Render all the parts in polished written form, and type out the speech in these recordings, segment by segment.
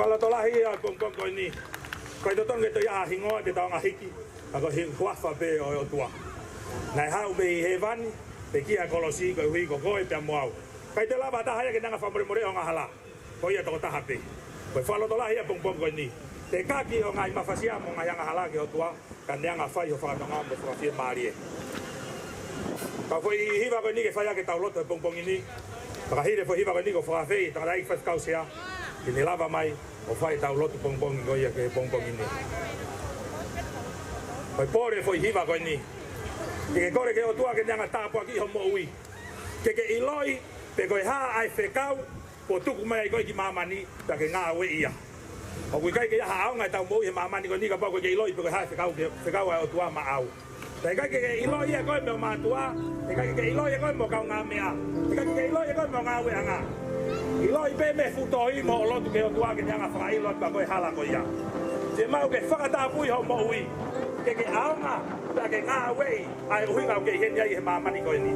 Wala tolahi a kong ko ni. Kai to tonge to ya hingo te taonga hiki. Ako hin huafa pe o tua. Nai hau be hevan pe kia kolosi ko hui ko ko te moau. Kai te lava ta haya ke nanga famore more o ngahala. Ko ia to ta hape. Ko falo tolahi a kong ko ni. Te kaki o ngai mafasia mo ngai ngahala ke o tua kan nga fai o fa no ngam ko fi marie. Ka foi hiva ko ni ke faya ke tauloto pong ini. Ka hire foi hiva ko ni ko fa fe ta rai fa kausia. Kini lava mai o fai tau lotu pong ko ia ke pong ini. Pai pore foi hiva ko ni. Ke kore ke o tua ke nyanga tapo aki ho mo ui. Ke iloi pe ko ha ai fekau po tuku mai ko ki mamani ta ke nga we ia. O kui kai ke ha au ngai tau mo i mamani ko ni ka pa ko ke iloi pe ko ha fekau ai o tua ma au. Te kai ke iloi e ko me ma tua, te kai ke iloi e ko mo ka nga mea. Te kai ke iloi e ko mo nga we anga. Iloi pe me futoi mo lotu ke o tua ke nyanga fai lot pa ko hala ko ia. Te mau ke whakata pui ho mo ui. Ke aonga ta ke ngā wei ai hui ngau ke hen iai he mamani ko ni.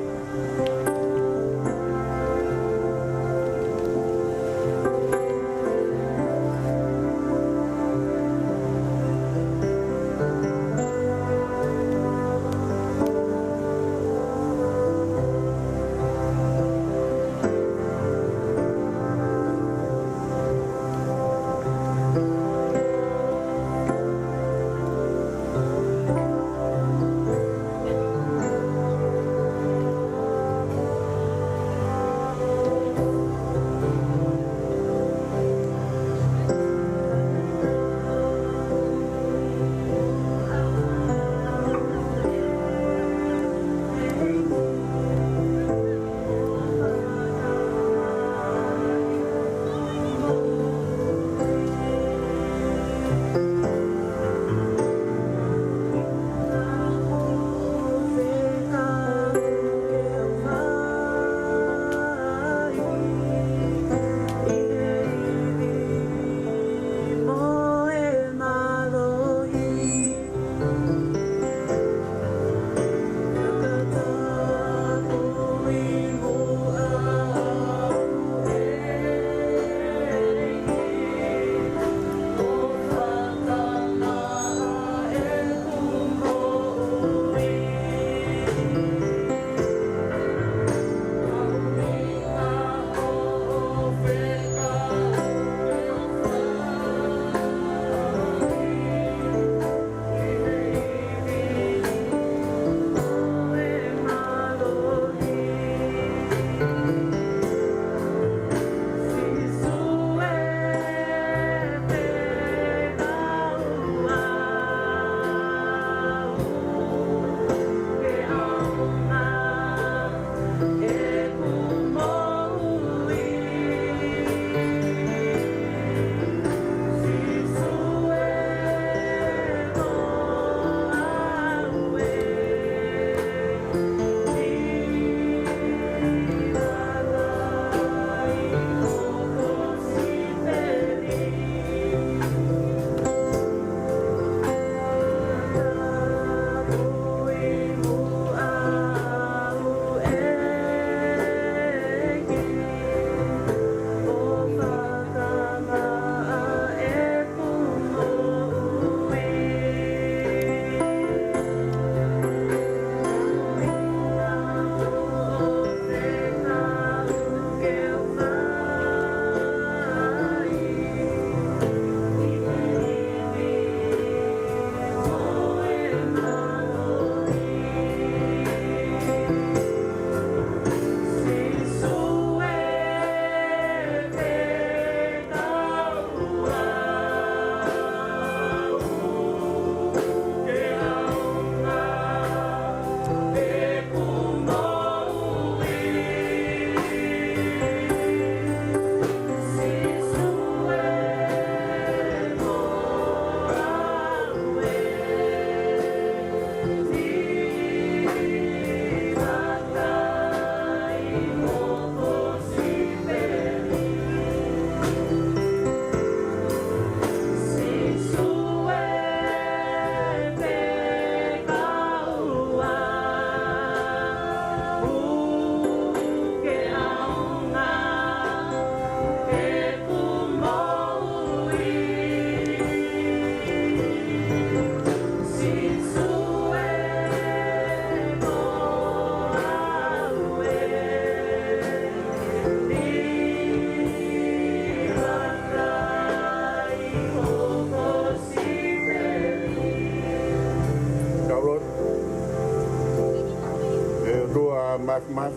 Maf.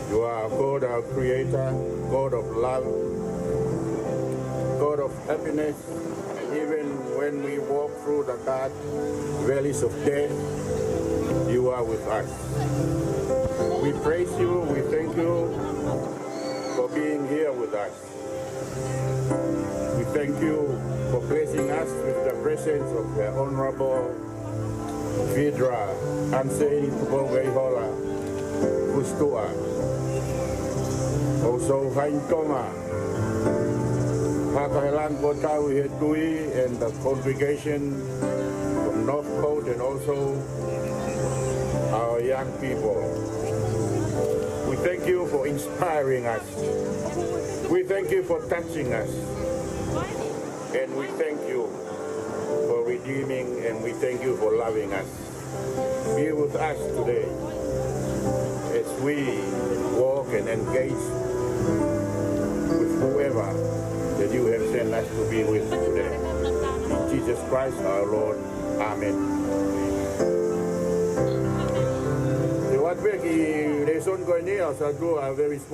You are God, our Creator, God of love, God of happiness. Even when we walk through the dark valleys of death, you are with us. We praise you, we thank you for being here with us. We thank you for blessing us with the presence of the Honorable Vidra Ansei Tubogaihola Gustua. Also Hain Tonga, Hakahelan Kotau Hetui, and the congregation from Northcote, and also our young people. We thank you for inspiring us. We thank you for touching us. And we thank you for redeeming, and we thank you for loving us. Be with us today as we walk and engage with whoever that you have sent us to be with today. In Jesus Christ our Lord. Amen. The what we lesson going here, so do a very small